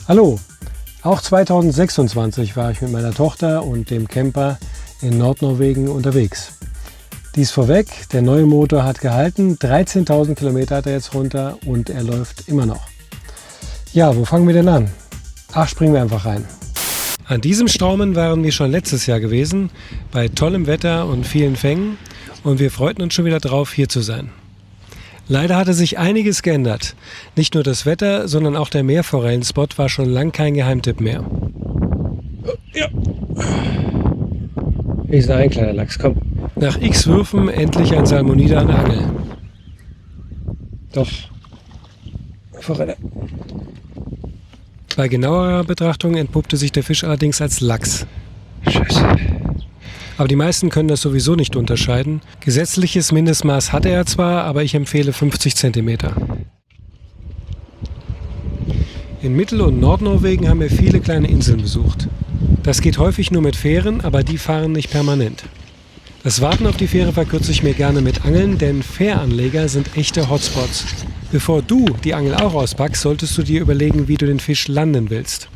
Hallo, auch 2026 war ich mit meiner Tochter und dem Camper in Nordnorwegen unterwegs. Dies vorweg, der neue Motor hat gehalten, 13.000 Kilometer hat er jetzt runter und er läuft immer noch. Ja, wo fangen wir denn an? Ach, springen wir einfach rein. An diesem Straumen waren wir schon letztes Jahr gewesen, bei tollem Wetter und vielen Fängen, und wir freuten uns schon wieder drauf, hier zu sein. Leider hatte sich einiges geändert. Nicht nur das Wetter, sondern auch der Meerforellenspot war schon lang kein Geheimtipp mehr. Ja. Hier ist ein kleiner Lachs, komm. Nach x Würfen endlich ein Salmonida an der Angel. Doch. Forelle. Bei genauerer Betrachtung entpuppte sich der Fisch allerdings als Lachs. Scheiße. Aber die meisten können das sowieso nicht unterscheiden. Gesetzliches Mindestmaß hatte er zwar, aber ich empfehle 50 cm. In Mittel- und Nordnorwegen haben wir viele kleine Inseln besucht. Das geht häufig nur mit Fähren, aber die fahren nicht permanent. Das Warten auf die Fähre verkürze ich mir gerne mit Angeln, denn Fähranleger sind echte Hotspots. Bevor du die Angel auch auspackst, solltest du dir überlegen, wie du den Fisch landen willst.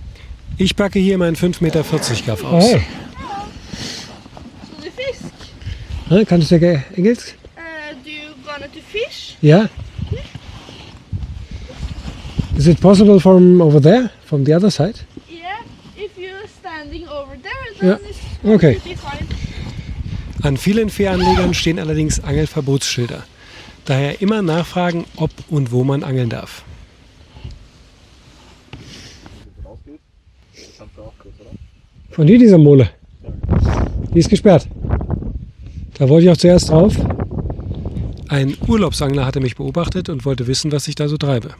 Ich packe hier meinen 5,40 Meter Gaff aus. Hey. Kannst du Engelsk? Do you gonna to fish? Ja. Is it possible from over there, from the other side? Yeah, if you're standing over there, Ja. then it's Okay. completely fine. An vielen Fähranlegern stehen allerdings Angelverbotsschilder. Daher immer nachfragen, ob und wo man angeln darf. Von dir diese Mole? Die ist gesperrt. Da wollte ich auch zuerst drauf. Ein Urlaubsangler hatte mich beobachtet und wollte wissen, was ich da so treibe.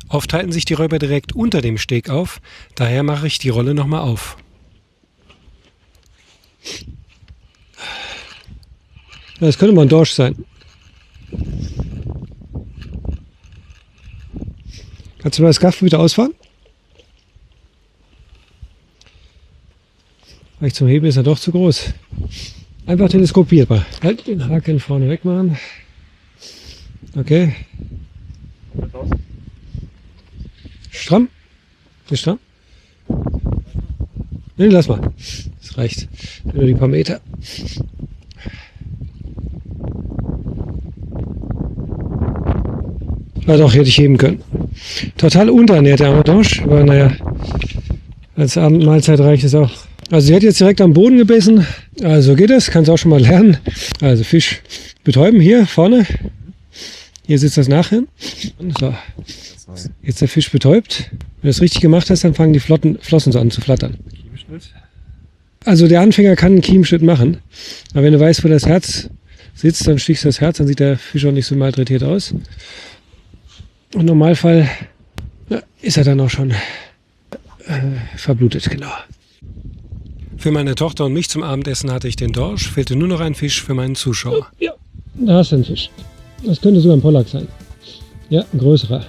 Oft halten sich die Räuber direkt unter dem Steg auf, daher mache ich die Rolle nochmal auf. Das könnte mal ein Dorsch sein. Kannst du mal das Gaff wieder ausfahren? Weil zum Heben ist er doch zu groß. Einfach teleskopierbar. Halt den Haken vorne weg machen. Okay. Stramm? Ist stramm? Nee, lass mal. Das reicht. Nur die paar Meter. Ja doch, hätte ich heben können. Total unterernährt der arme Dorsch, aber naja, als Abendmahlzeit reicht es auch. Also sie hat jetzt direkt am Boden gebissen, also geht es, kannst auch schon mal lernen. Also Fisch betäuben, hier vorne, hier sitzt das Nachhirn. So. Jetzt der Fisch betäubt. Wenn du das richtig gemacht hast, dann fangen die Flossen so an zu flattern. Also der Anfänger kann einen Kiemschnitt machen, aber wenn du weißt, wo das Herz sitzt, dann stichst du das Herz, dann sieht der Fisch auch nicht so malträtiert aus. Im Normalfall ist er dann auch schon verblutet, genau. Für meine Tochter und mich zum Abendessen hatte ich den Dorsch, fehlte nur noch ein Fisch für meinen Zuschauer. Ja, da hast du einen Fisch. Das könnte sogar ein Pollack sein. Ja, ein größerer.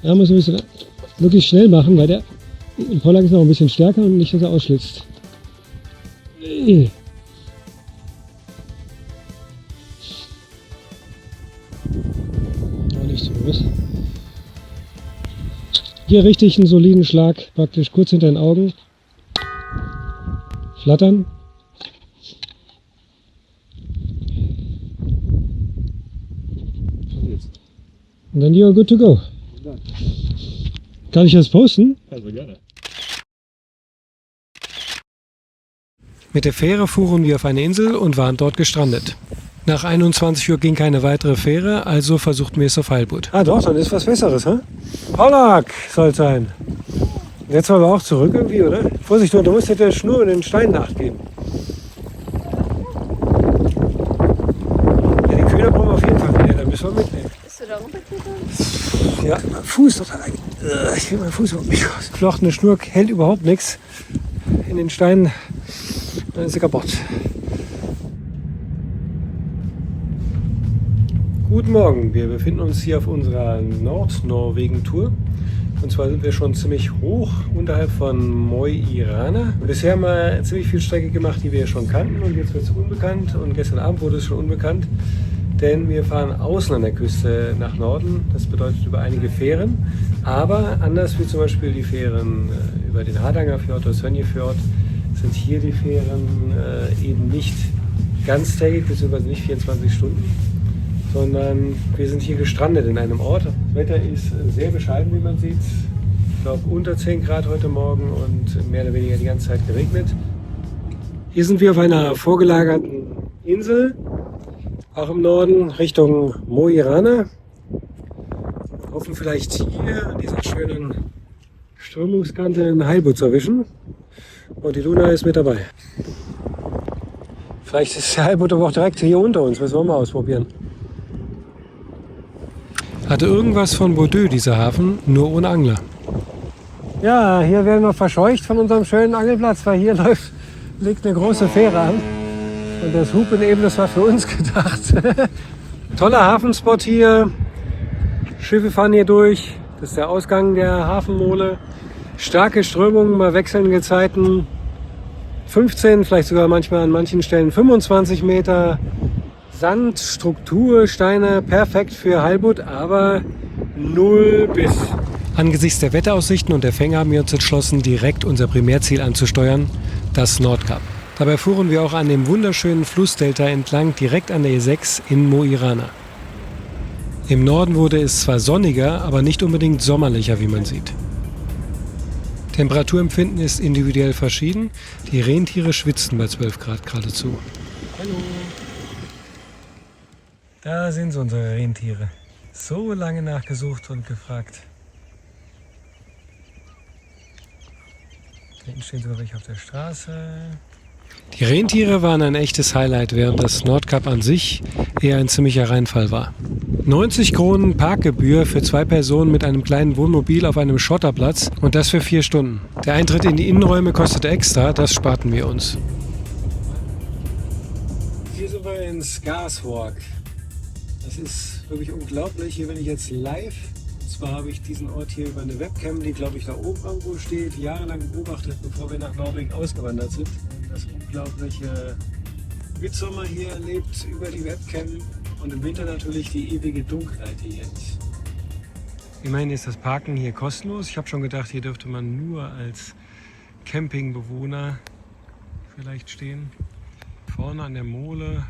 Da muss man wirklich schnell machen, weil der Pollack ist noch ein bisschen stärker und nicht, dass er ausschlitzt. Nicht so groß. Hier richtig einen soliden Schlag, praktisch kurz hinter den Augen. Flattern. Und dann you're good to go. Kann ich das posten? Also gerne. Mit der Fähre fuhren wir auf eine Insel und waren dort gestrandet. Nach 21 Uhr ging keine weitere Fähre, also versuchten wir es auf Heilbutt. Ah doch, dann ist was Besseres, hä? Pollack soll es sein. Jetzt wollen wir auch zurück irgendwie, oder? Vorsicht, du musst der Schnur in den Stein nachgeben. Ja, die Köder brauchen wir auf jeden Fall wieder, da müssen wir mitnehmen. Bist du da runtergeklettert? Ja, mein Fuß total eigentlich. Ich will meinen Fuß überhaupt nicht raus. Geflochtene Schnur hält überhaupt nichts. In den Steinen, dann ist sie kaputt. Guten Morgen, wir befinden uns hier auf unserer Nordnorwegen-Tour. Und zwar sind wir schon ziemlich hoch unterhalb von Mo-i-Rana. Bisher haben wir ziemlich viel Strecke gemacht, die wir schon kannten. Und jetzt wird es unbekannt. Und gestern Abend wurde es schon unbekannt. Denn wir fahren außen an der Küste nach Norden. Das bedeutet über einige Fähren. Aber anders wie zum Beispiel die Fähren über den Hardangerfjord oder Sönjefjord sind hier die Fähren eben nicht ganztägig, beziehungsweise nicht 24 Stunden. Sondern wir sind hier gestrandet in einem Ort. Das Wetter ist sehr bescheiden, wie man sieht. Ich glaube unter 10 Grad heute Morgen und mehr oder weniger die ganze Zeit geregnet. Hier sind wir auf einer vorgelagerten Insel, auch im Norden, Richtung Mo-i-Rana. Wir hoffen vielleicht hier an dieser schönen Strömungskante ein Heilboot zu erwischen. Und die Luna ist mit dabei. Vielleicht ist der Heilboot aber auch direkt hier unter uns. Müssen wir mal ausprobieren. Hatte irgendwas von Bordeaux, dieser Hafen, nur ohne Angler. Ja, hier werden wir verscheucht von unserem schönen Angelplatz, weil hier liegt eine große Fähre an. Und das Hupen eben, das war für uns gedacht. Toller Hafenspot hier. Schiffe fahren hier durch. Das ist der Ausgang der Hafenmole. Starke Strömungen, mal wechselnde Gezeiten. 15, vielleicht sogar manchmal an manchen Stellen 25 Meter. Sand, Struktur, Steine, perfekt für Heilboot, aber null Biss. Angesichts der Wetteraussichten und der Fänge haben wir uns entschlossen, direkt unser Primärziel anzusteuern, das Nordkap. Dabei fuhren wir auch an dem wunderschönen Flussdelta entlang, direkt an der E6 in Mo-i-Rana. Im Norden wurde es zwar sonniger, aber nicht unbedingt sommerlicher, wie man sieht. Temperaturempfinden ist individuell verschieden. Die Rentiere schwitzen bei 12 Grad geradezu. Hallo! Da sind unsere Rentiere. So lange nachgesucht und gefragt. Da hinten stehen sogar welche auf der Straße. Die Rentiere waren ein echtes Highlight, während das Nordkap an sich eher ein ziemlicher Reinfall war. 90 Kronen Parkgebühr für 2 Personen mit einem kleinen Wohnmobil auf einem Schotterplatz und das für 4 Stunden. Der Eintritt in die Innenräume kostet extra, das sparten wir uns. Hier sind wir in Skarswalk. Das ist wirklich unglaublich. Hier bin ich jetzt live. Und zwar habe ich diesen Ort hier über eine Webcam, die glaube ich da oben irgendwo steht, jahrelang beobachtet, bevor wir nach Norwegen ausgewandert sind. Das unglaubliche Mitsommer hier erlebt über die Webcam und im Winter natürlich die ewige Dunkelheit hier jetzt. Immerhin ist das Parken hier kostenlos. Ich habe schon gedacht, hier dürfte man nur als Campingbewohner vielleicht stehen. Vorne an der Mole,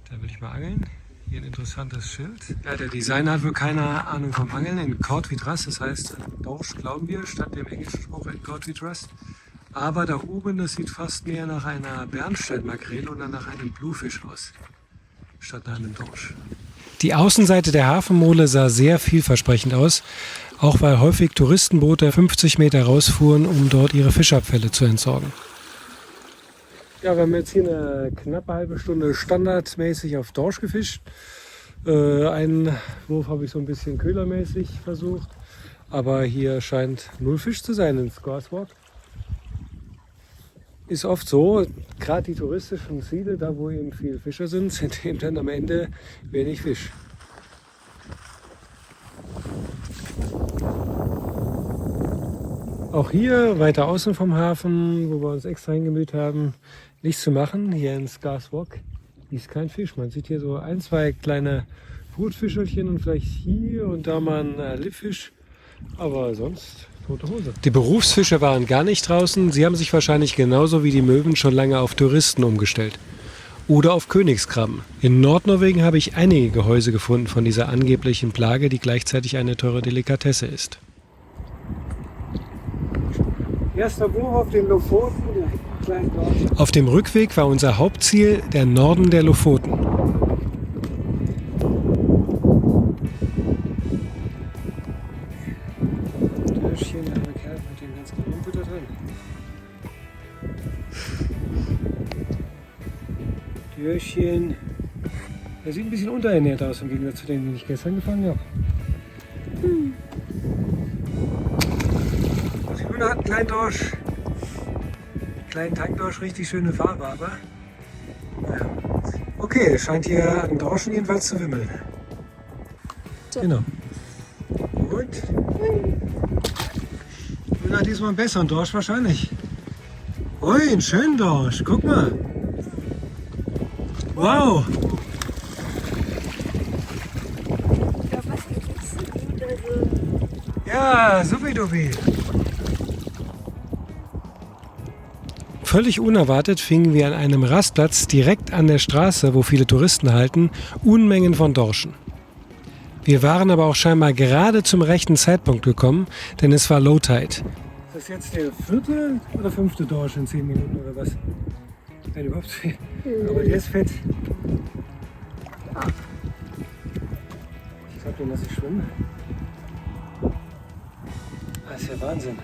da will ich mal angeln. Hier ein interessantes Schild. Ja, der Designer hat wohl keine Ahnung vom Angeln. In Cod Vitras, das heißt Dorsch, glauben wir, statt dem englischen Spruch in Cod Vitras. Aber da oben, das sieht fast mehr nach einer Bernsteinmakrele oder nach einem Bluefish aus, statt nach einem Dorsch. Die Außenseite der Hafenmole sah sehr vielversprechend aus, auch weil häufig Touristenboote 50 Meter rausfuhren, um dort ihre Fischabfälle zu entsorgen. Ja, wir haben jetzt hier eine knappe halbe Stunde standardmäßig auf Dorsch gefischt. Einen Wurf habe ich so ein bisschen köhlermäßig versucht, aber hier scheint null Fisch zu sein in Skarswalk. Ist oft so, gerade die touristischen Ziele, da wo eben viele Fischer sind eben dann am Ende wenig Fisch. Auch hier weiter außen vom Hafen, wo wir uns extra hingemüht haben, nichts zu machen. Hier in Skarswalk ist kein Fisch. Man sieht hier so 1, 2 kleine Brutfischerchen und vielleicht hier und da mal ein Lippfisch. Aber sonst tote Hose. Die Berufsfischer waren gar nicht draußen. Sie haben sich wahrscheinlich genauso wie die Möwen schon lange auf Touristen umgestellt. Oder auf Königskrabben. In Nordnorwegen habe ich einige Gehäuse gefunden von dieser angeblichen Plage, die gleichzeitig eine teure Delikatesse ist. Erster Wurf auf den Lofoten, der kleinen Dorf. Auf dem Rückweg war unser Hauptziel der Norden der Lofoten. Dörschchen, der arme Kerl mit dem ganzen Rumpel da drin. Dörschchen. Der sieht ein bisschen unterernährt aus im Gegensatz zu dem, den ich gestern gefangen habe. Hat einen kleinen Dorsch. Kleinen Tankdorsch, richtig schöne Farbe, aber ja. Okay, es scheint hier an Dorschen jedenfalls zu wimmeln. So. Genau. Gut. Na, diesmal einen besseren Dorsch wahrscheinlich. Ui, einen schönen Dorsch. Guck mal. Wow. Ja, supidupi. Völlig unerwartet fingen wir an einem Rastplatz direkt an der Straße, wo viele Touristen halten, Unmengen von Dorschen. Wir waren aber auch scheinbar gerade zum rechten Zeitpunkt gekommen, denn es war Low Tide. Ist das jetzt der 4. oder 5. Dorsch in 10 Minuten oder was? Wenn überhaupt. Aber der ist fett. Ich glaube, den lasse ich schwimmen. Das ist ja Wahnsinn.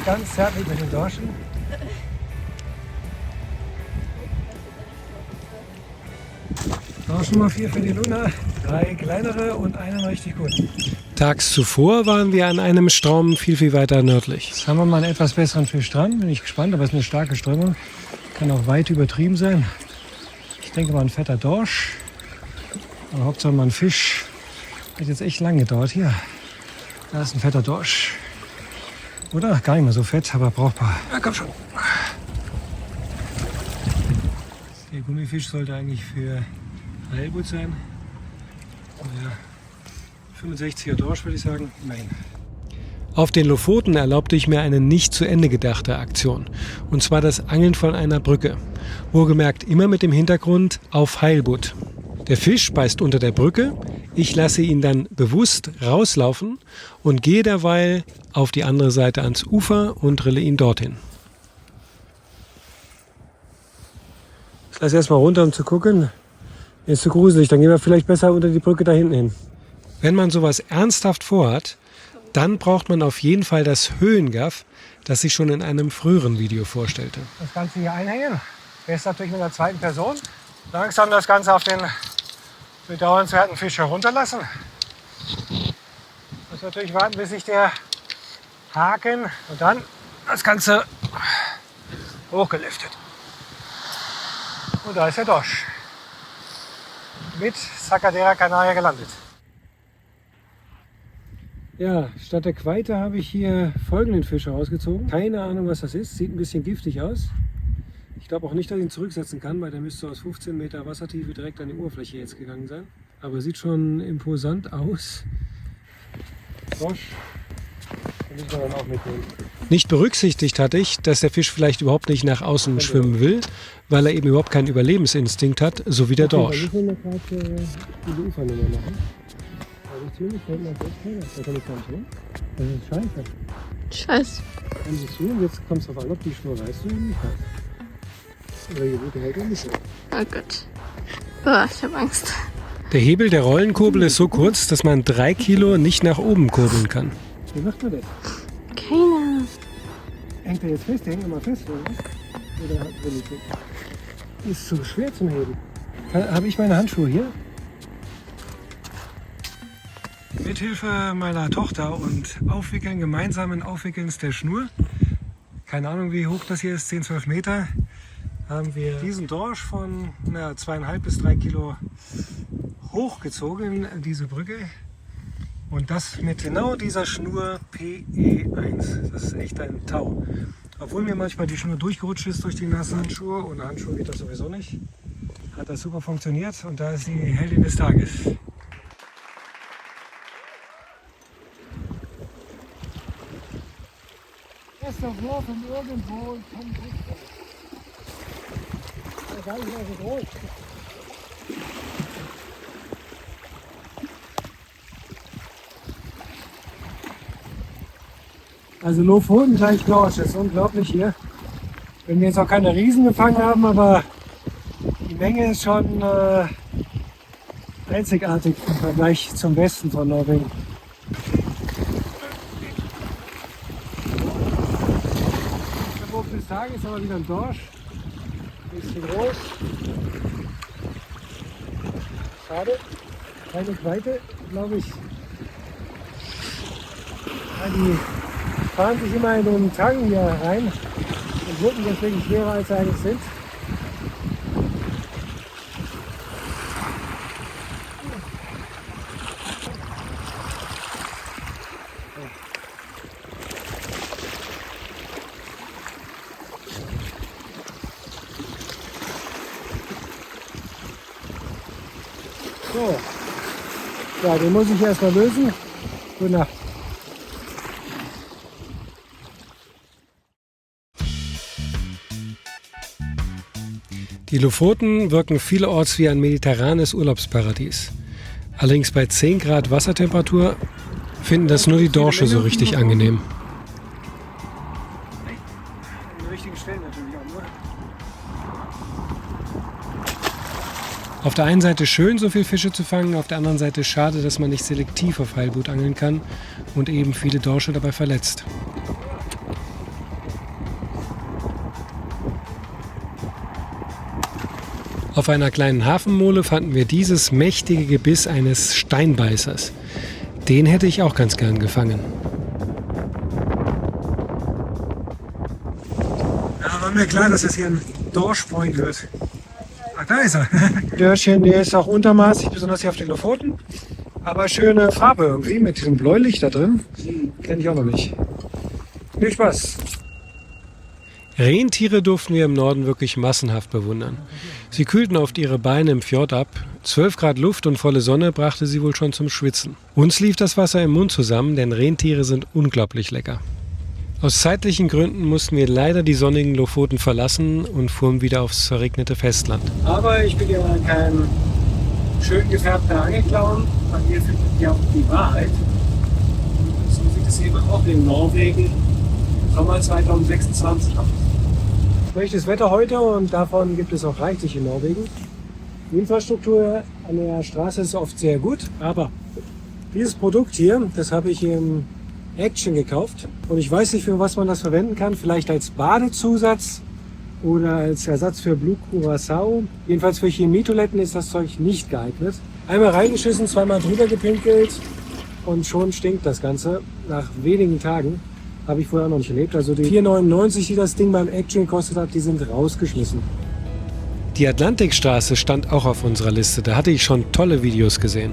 Ganz zärtlich mit den Dorschen. Dorsch Nummer 4 für die Luna. 3 kleinere und einen richtig guten. Tags zuvor waren wir an einem Strom viel weiter nördlich. Jetzt haben wir mal einen etwas besseren Fisch dran. Bin ich gespannt, aber es ist eine starke Strömung. Kann auch weit übertrieben sein. Ich denke mal ein fetter Dorsch. Aber Hauptsache mal ein Fisch. Hat jetzt echt lang gedauert hier. Da ist ein fetter Dorsch. Oder? Gar nicht mehr so fett, aber brauchbar. Ja, komm schon. Der Gummifisch sollte eigentlich für Heilbutt sein. Ja, 65er Dorsch würde ich sagen. Immerhin. Auf den Lofoten erlaubte ich mir eine nicht zu Ende gedachte Aktion. Und zwar das Angeln von einer Brücke. Wohlgemerkt immer mit dem Hintergrund auf Heilbutt. Der Fisch beißt unter der Brücke, ich lasse ihn dann bewusst rauslaufen und gehe derweil auf die andere Seite ans Ufer und drille ihn dorthin. Ich lasse erstmal runter, um zu gucken. Ist zu gruselig, dann gehen wir vielleicht besser unter die Brücke da hinten hin. Wenn man sowas ernsthaft vorhat, dann braucht man auf jeden Fall das Höhengaff, das ich schon in einem früheren Video vorstellte. Das Ganze hier einhängen, jetzt natürlich mit einer zweiten Person. Langsam das Ganze auf den bedauernswerten Fisch herunterlassen. Muss natürlich warten, bis sich der Haken und dann das Ganze hochgeliftet. Und da ist der Dorsch. Mit Sacadera Canaria gelandet. Ja, statt der Quaite habe ich hier folgenden Fisch rausgezogen. Keine Ahnung, was das ist. Sieht ein bisschen giftig aus. Ich glaube auch nicht, dass ich ihn zurücksetzen kann, weil der müsste aus 15 Meter Wassertiefe direkt an die Oberfläche jetzt gegangen sein. Aber sieht schon imposant aus. Dorsch, den müssen wir dann auch mitnehmen. Nicht berücksichtigt hatte ich, dass der Fisch vielleicht überhaupt nicht nach außen schwimmen will, weil er eben überhaupt keinen Überlebensinstinkt hat, so wie der Dorsch. Ich will mal gerade diese Ufernummer machen. Also ich zähle, fällt mir das keiner. Da kann ich gar nicht hin. Das ist scheiße. Scheiße. Dann siehst du, und jetzt kommt es darauf an, ob die Schnur reißt oder nicht reißt. Oder die gute hält oder nicht. Oh Gott. Oh, ich habe Angst. Der Hebel der Rollenkurbel ist so kurz, dass man 3 Kilo nicht nach oben kurbeln kann. Wie macht man das? Keine Ahnung. Hängt er jetzt fest? Der hängt immer fest, oder was? Oder will ich nicht? Ist zu schwer zum Heben. Habe ich meine Handschuhe hier? Mithilfe meiner Tochter und gemeinsamen Aufwickelns der Schnur, keine Ahnung wie hoch das hier ist, 10, 12 Meter, haben wir diesen Dorsch von 2,5 bis 3 Kilo hochgezogen, diese Brücke. Und das mit genau dieser Schnur PE1. Das ist echt ein Tau. Obwohl mir manchmal die Schnur durchgerutscht ist durch die nassen Handschuhe, ohne Handschuhe geht das sowieso nicht, hat das super funktioniert und da ist die Heldin des Tages. Erster Wurf von irgendwo und kommt nicht raus. Gar nicht mehr so groß. Also Lofoten gleich Dorsch, das ist unglaublich hier. Wenn wir jetzt auch keine Riesen gefangen haben, aber die Menge ist schon einzigartig im Vergleich zum Westen von Norwegen. Der Wurf des Tages ist aber wieder ein Dorsch. Ein bisschen groß. Schade. Keine Quaite, glaube ich. Ja, die fahren sich immer in den Tang hier rein und wirken deswegen schwerer als sie eigentlich sind. So. Ja, den muss ich erstmal lösen. Gute Nacht. Die Lofoten wirken vielerorts wie ein mediterranes Urlaubsparadies. Allerdings bei 10 Grad Wassertemperatur finden das nur die Dorsche so richtig angenehm. An den richtigen Stellen natürlich auch nur. Auf der einen Seite schön, so viel Fische zu fangen, auf der anderen Seite schade, dass man nicht selektiv auf Heilbutt angeln kann und eben viele Dorsche dabei verletzt. Auf einer kleinen Hafenmole fanden wir dieses mächtige Gebiss eines Steinbeißers. Den hätte ich auch ganz gern gefangen. Ja, war mir klar, dass das hier ein Dorschpoint wird. Ach, da ist er. Dörrchen, der ist auch untermaßig, besonders hier auf den Lofoten. Aber schöne Farbe irgendwie mit diesem Bläulicht da drin. Kenne ich auch noch nicht. Viel Spaß. Rentiere durften wir im Norden wirklich massenhaft bewundern. Sie kühlten oft ihre Beine im Fjord ab. 12 Grad Luft und volle Sonne brachte sie wohl schon zum Schwitzen. Uns lief das Wasser im Mund zusammen, denn Rentiere sind unglaublich lecker. Aus zeitlichen Gründen mussten wir leider die sonnigen Lofoten verlassen und fuhren wieder aufs verregnete Festland. Aber ich bin ja kein schön gefärbter Angelclown, weil hier findet ja auch die Wahrheit. So sieht es eben auch in Norwegen im Sommer 2026 aus. Schlechtes Wetter heute und davon gibt es auch reichlich in Norwegen. Die Infrastruktur an der Straße ist oft sehr gut, aber dieses Produkt hier, das habe ich im Action gekauft und ich weiß nicht, für was man das verwenden kann. Vielleicht als Badezusatz oder als Ersatz für Blue Curacao. Jedenfalls für Chemietoiletten ist das Zeug nicht geeignet. Einmal reingeschissen, zweimal drüber gepinkelt und schon stinkt das Ganze nach wenigen Tagen. Habe ich vorher auch noch nicht erlebt. Also die 4,99, die das Ding beim Action gekostet hat, die sind rausgeschmissen. Die Atlantikstraße stand auch auf unserer Liste. Da hatte ich schon tolle Videos gesehen.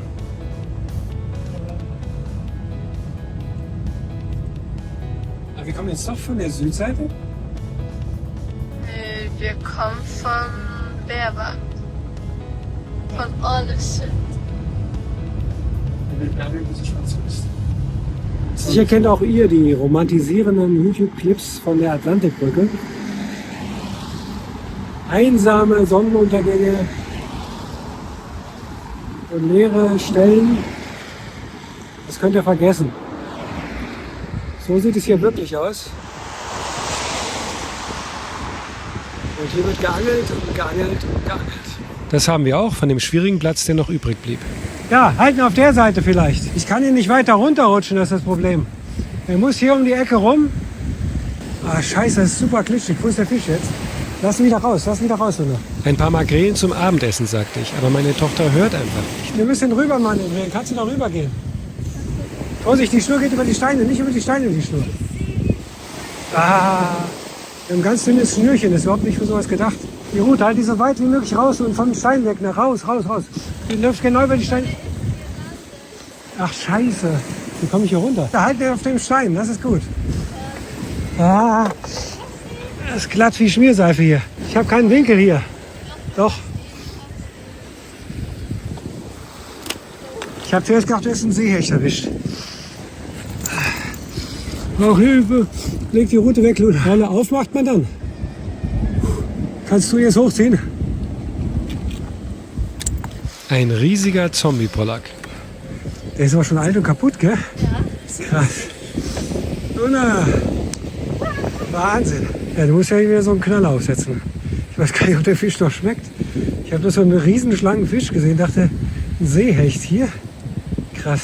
Aber wir kommen jetzt doch von der Südseite? Wir kommen von Berber. Von Ålesund. Sicher kennt auch ihr die romantisierenden YouTube-Clips von der Atlantikbrücke. Einsame Sonnenuntergänge und leere Stellen. Das könnt ihr vergessen. So sieht es hier wirklich aus. Und hier wird geangelt und geangelt und geangelt. Das haben wir auch von dem schwierigen Platz, der noch übrig blieb. Ja, halten auf der Seite vielleicht. Ich kann hier nicht weiter runterrutschen, das ist das Problem. Er muss hier um die Ecke rum. Ah, scheiße, das ist super klitschig. Wo ist der Fisch jetzt? Lass ihn wieder raus, Hunde. Ein paar Makrelen zum Abendessen, sagte ich, aber meine Tochter hört einfach nicht. Wir müssen rüber manövrieren. Kannst du da rüber gehen? Vorsicht, die Schnur geht über die Steine, nicht über die Steine, die Schnur. Ah, wir haben ein ganz dünnes Schnürchen, das ist überhaupt nicht für sowas gedacht. Die Route, halt die so weit wie möglich raus und vom Stein weg, nach raus. Du läufst genau über die Steine. Ach, scheiße. Wie komme ich hier runter? Da halt auf dem Stein, das ist gut. Ah, das ist glatt wie Schmierseife hier. Ich habe keinen Winkel hier. Doch. Ich habe zuerst gedacht, du hast einen Seehecht erwischt. Brauch Hilfe. Leg die Route weg, Luda. Rolle auf macht man dann. Kannst du jetzt hochziehen? Ein riesiger Zombie-Pollack. Der ist aber schon alt und kaputt, gell? Ja. Krass. Luna. Wahnsinn. Ja, du musst ja wieder so einen Knaller aufsetzen. Ich weiß gar nicht, ob der Fisch noch schmeckt. Ich habe nur so einen riesen schlanken Fisch gesehen. Dachte, ein Seehecht hier. Krass.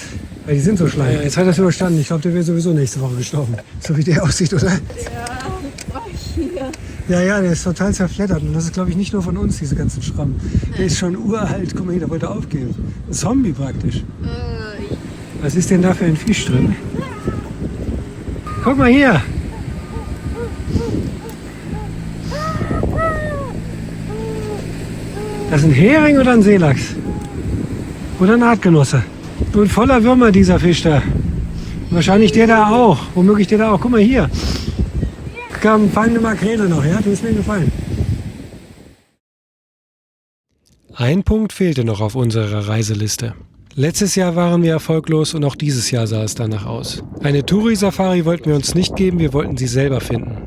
Weil die sind so schlank. Ja, jetzt hat er es überstanden. Ich glaube, der wäre sowieso nächste Woche gestorben. So wie der aussieht, oder? Ja, der ist total zerfleddert. Und das ist, glaube ich, nicht nur von uns, diese ganzen Schrammen. Der ist schon uralt. Guck mal hier, der wollte aufgeben. Ein Zombie praktisch. Was ist denn da für ein Fisch drin? Guck mal hier. Das ist ein Hering oder ein Seelachs? Oder ein Artgenosse? Und voller Würmer dieser Fisch da. Wahrscheinlich der da auch. Womöglich der da auch. Guck mal hier. Kam fangende Makrele noch, ja? Du bist mir gefallen. Ein Punkt fehlte noch auf unserer Reiseliste. Letztes Jahr waren wir erfolglos und auch dieses Jahr sah es danach aus. Eine Touri-Safari wollten wir uns nicht geben, wir wollten sie selber finden.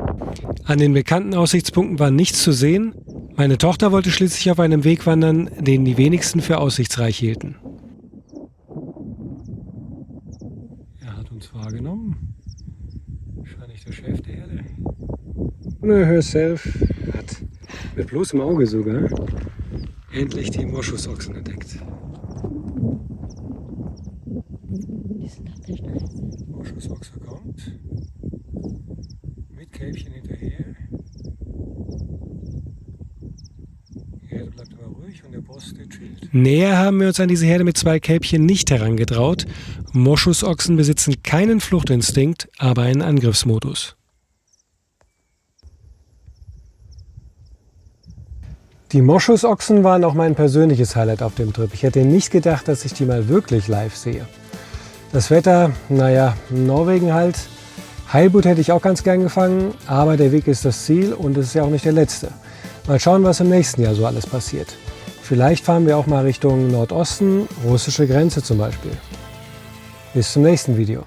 An den bekannten Aussichtspunkten war nichts zu sehen. Meine Tochter wollte schließlich auf einem Weg wandern, den die wenigsten für aussichtsreich hielten. Er hat uns wahrgenommen. Wahrscheinlich der Chef der Herde. Honor herself hat mit bloßem Auge sogar endlich die Moschusochsen entdeckt. Moschusochse kommt mit Kälbchen hinterher. Die Herde bleibt aber ruhig und der Boss, der chillt. Näher haben wir uns an diese Herde mit 2 Kälbchen nicht herangetraut. Moschusochsen besitzen keinen Fluchtinstinkt, aber einen Angriffsmodus. Die Moschusochsen waren auch mein persönliches Highlight auf dem Trip. Ich hätte nicht gedacht, dass ich die mal wirklich live sehe. Das Wetter, naja, Norwegen halt. Heilbutt hätte ich auch ganz gern gefangen, aber der Weg ist das Ziel und es ist ja auch nicht der letzte. Mal schauen, was im nächsten Jahr so alles passiert. Vielleicht fahren wir auch mal Richtung Nordosten, russische Grenze zum Beispiel. Bis zum nächsten Video.